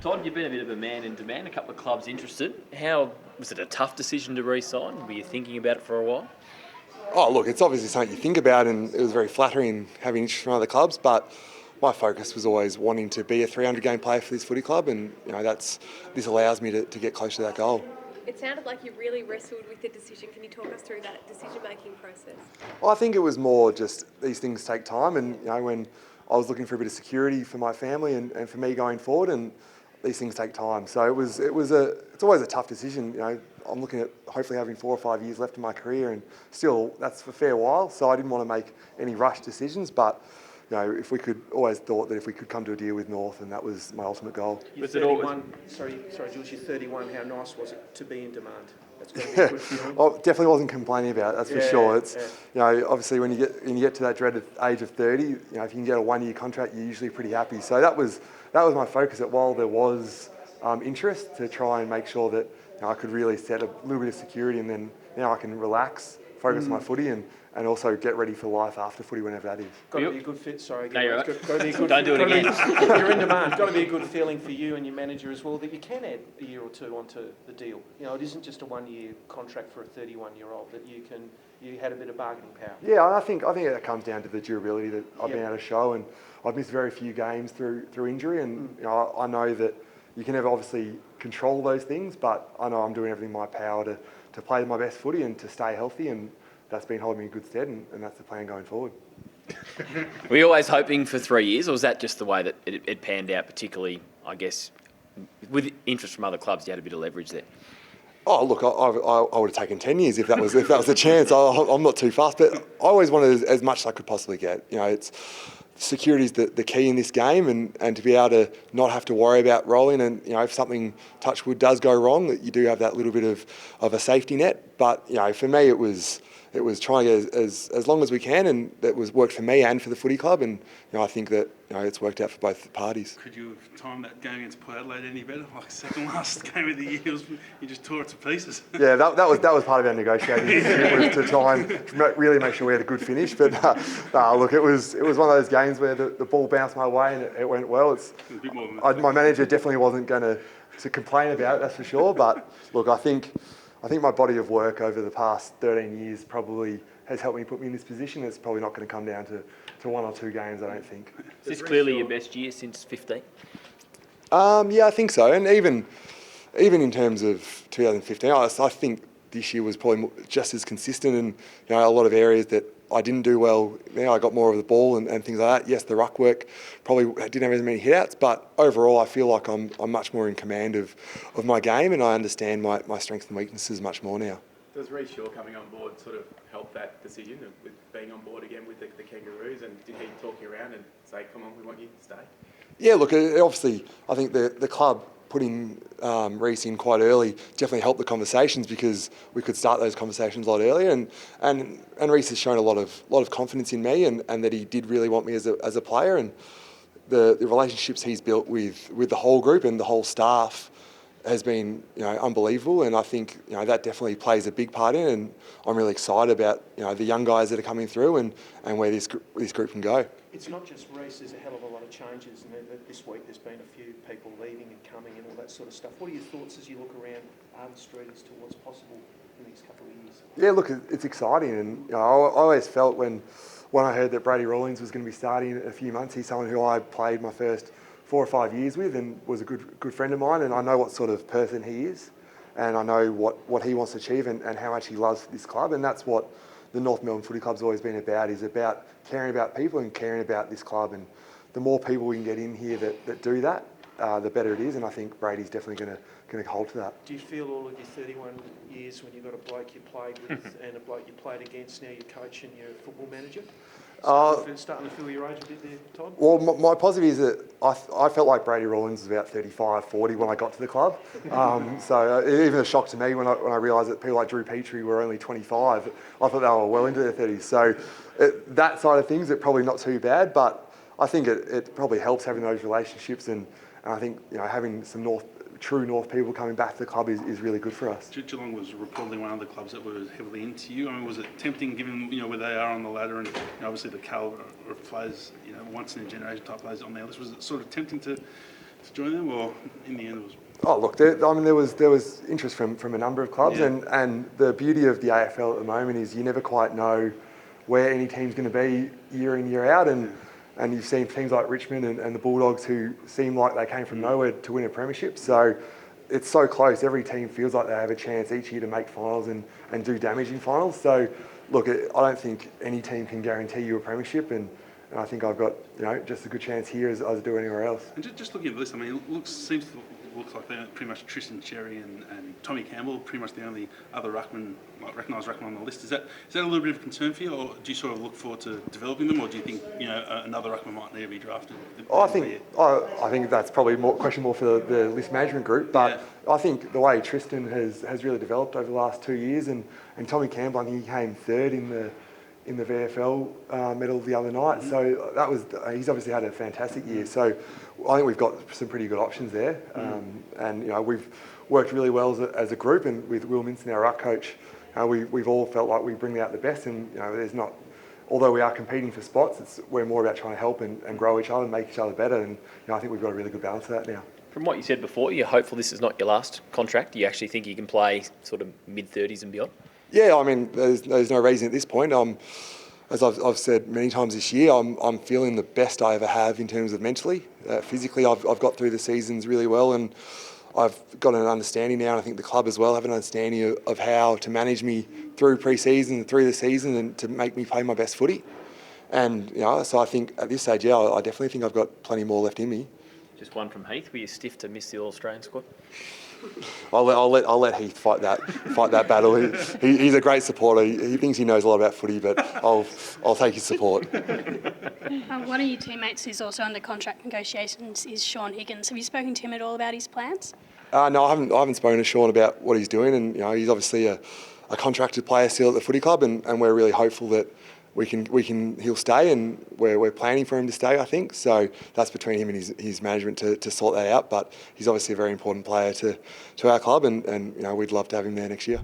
Todd, you've been a bit of a man in demand, a couple of clubs interested. How was it a tough decision to re-sign? Were you thinking about it for a while? Oh, look, it's obviously something you think about, and it was very flattering having interest from other clubs, but my focus was always wanting to be a 300-game player for this footy club, and this allows me to get closer to that goal. It sounded like you really wrestled with the decision. Can you talk us through that decision-making process? Well, I think it was more just these things take time, and when I was looking for a bit of security for my family and for me going forward, and these things take time. So it's always a tough decision. I'm looking at hopefully having 4 or 5 years left in my career, and still that's a fair while. So I didn't want to make any rush decisions, but if we could, always thought that if we could come to a deal with North, and that was my ultimate goal. You're 31. Sorry, Jules. You're 31. How nice was it to be in demand? That's got to be a good feeling. I definitely wasn't complaining about it. That's for sure. It's obviously when you get to that dreaded age of 30, if you can get a 1-year contract, you're usually pretty happy. So that was my focus. That while there was interest, to try and make sure that I could really set a little bit of security, and then now I can relax, focus on my footy, and also get ready for life after footy, whenever that is. Got to be a good fit. Sorry, no, you're right. Got to be a good. Don't do it again. You're in demand. Got to be a good feeling for you and your manager as well that you can add a year or two onto the deal. It isn't just a 1-year contract for a 31-year-old. That you had a bit of bargaining power. Yeah, I think that comes down to the durability that I've been able to show, and I've missed very few games through injury, and I know that you can never obviously control those things, but I know I'm doing everything in my power to play my best footy and to stay healthy, and that's been holding me in good stead, and that's the plan going forward. Were you always hoping for 3 years, or was that just the way that it panned out, particularly, I guess, with interest from other clubs, you had a bit of leverage there? Oh, look, I would have taken 10 years if that was a chance. I'm not too fast, but I always wanted as much as I could possibly get. It's security is the key in this game, and to be able to not have to worry about rolling, and if something, touch wood, does go wrong, that you do have that little bit of a safety net. But for me, it was trying to get as long as we can, and that worked for me and for the footy club, and I think that it's worked out for both parties. Could you have timed that game against Port Adelaide any better? Like second last game of the year, you just tore it to pieces. Yeah, that was part of our negotiating was to try and really make sure we had a good finish. But look, it was one of those games where the ball bounced my way and it went well. My manager definitely wasn't going to complain about it, that's for sure. But look, I think my body of work over the past 13 years probably has helped me put me in this position. It's probably not going to come down to 1 or 2 games, I don't think. Is this clearly your best year since 15? Yeah, I think so. And even in terms of 2015, I think this year was probably just as consistent, and a lot of areas that I didn't do well. I got more of the ball and things like that. Yes, the ruck work probably didn't have as many hit-outs, but overall I feel like I'm much more in command of my game, and I understand my strengths and weaknesses much more now. Does Reece Shaw coming on board sort of help that decision with being on board again with the Kangaroos, and did he talk you around and say, come on, we want you to stay? Yeah, look, obviously I think the club putting Reece in quite early definitely helped the conversations, because we could start those conversations a lot earlier, and Reece has shown a lot of confidence in me, and that he did really want me as a player, and the relationships he's built with the whole group and the whole staff has been unbelievable, and I think that definitely plays a big part in it, and I'm really excited about the young guys that are coming through and where this group can go. It's not just Reece, there's a hell of a lot of changes, and this week there's been a few people leaving and coming and all that sort of stuff. What are your thoughts as you look around Arden Street as to what's possible in the next couple of years? Yeah, look, it's exciting, and I always felt when I heard that Brady Rawlings was going to be starting in a few months, he's someone who I played my first 4 or 5 years with, and was a good friend of mine, and I know what sort of person he is, and I know what he wants to achieve, and how much he loves this club, and that's what the North Melbourne Footy Club's always been about, is about caring about people and caring about this club, and the more people we can get in here that do that, the better it is, and I think Brady's definitely going to hold to that. Do you feel all of your 31 years when you've got a bloke you played with and a bloke you played against, now your coach and your football manager? Starting to feel your age a bit there, Todd? Well, my positive is that I felt like Brady Rawlings was about 35, 40 when I got to the club. So even a shock to me when I realised that people like Drew Petrie were only 25. I thought they were well into their 30s. So that side of things, it's probably not too bad, but I think it probably helps having those relationships, and I think having some true North people coming back to the club is really good for us. Geelong was reportedly one of the clubs that was heavily into you. I mean, was it tempting, given where they are on the ladder, and obviously the calibre of players, once in a generation type players on their list, was it sort of tempting to to join them, or in the end it was? Oh look, there was interest from a number of clubs, and the beauty of the AFL at the moment is you never quite know where any team's going to be year in, year out, and you've seen teams like Richmond and the Bulldogs who seem like they came from nowhere to win a premiership. So it's so close. Every team feels like they have a chance each year to make finals and do damage in finals. So look, I don't think any team can guarantee you a premiership, and I think I've got just a good chance here as I do anywhere else. And just looking at the list, I mean, it looks like they're pretty much Tristan Cherry and Tommy Campbell, pretty much the only other ruckman, like recognised ruckman on the list. Is that a little bit of a concern for you, or do you sort of look forward to developing them, or do you think another ruckman might need to be drafted? I think that's probably more question for the list management group, but I think the way Tristan has really developed over the last 2 years, and Tommy Campbell, I think he came third in the VFL medal the other night. So he's obviously had a fantastic year. So I think we've got some pretty good options there, and we've worked really well as a group, and with Will Minson, our ruck coach, we've all felt like we bring out the best, and there's not. Although we are competing for spots, we're more about trying to help and grow each other and make each other better, and I think we've got a really good balance of that now. From what you said before, you're hopeful this is not your last contract. Do you actually think you can play sort of mid-30s and beyond? Yeah, I mean, there's no reason at this point. As I've said many times this year, I'm feeling the best I ever have in terms of mentally. Physically, I've got through the seasons really well, and I've got an understanding now, and I think the club as well have an understanding of how to manage me through pre-season, through the season, and to make me play my best footy. And so I think at this stage, I definitely think I've got plenty more left in me. Just one from Heath. Were you stiff to miss the All-Australian squad? I'll let Heath fight that battle. He's a great supporter. He thinks he knows a lot about footy, but I'll take his support. One of your teammates who's also under contract negotiations is Sean Higgins. Have you spoken to him at all about his plans? No, I haven't spoken to Sean about what he's doing, and he's obviously a contracted player still at the footy club, and we're really hopeful that he'll stay, and we're planning for him to stay, I think. So that's between him and his management to sort that out. But he's obviously a very important player to our club, and we'd love to have him there next year.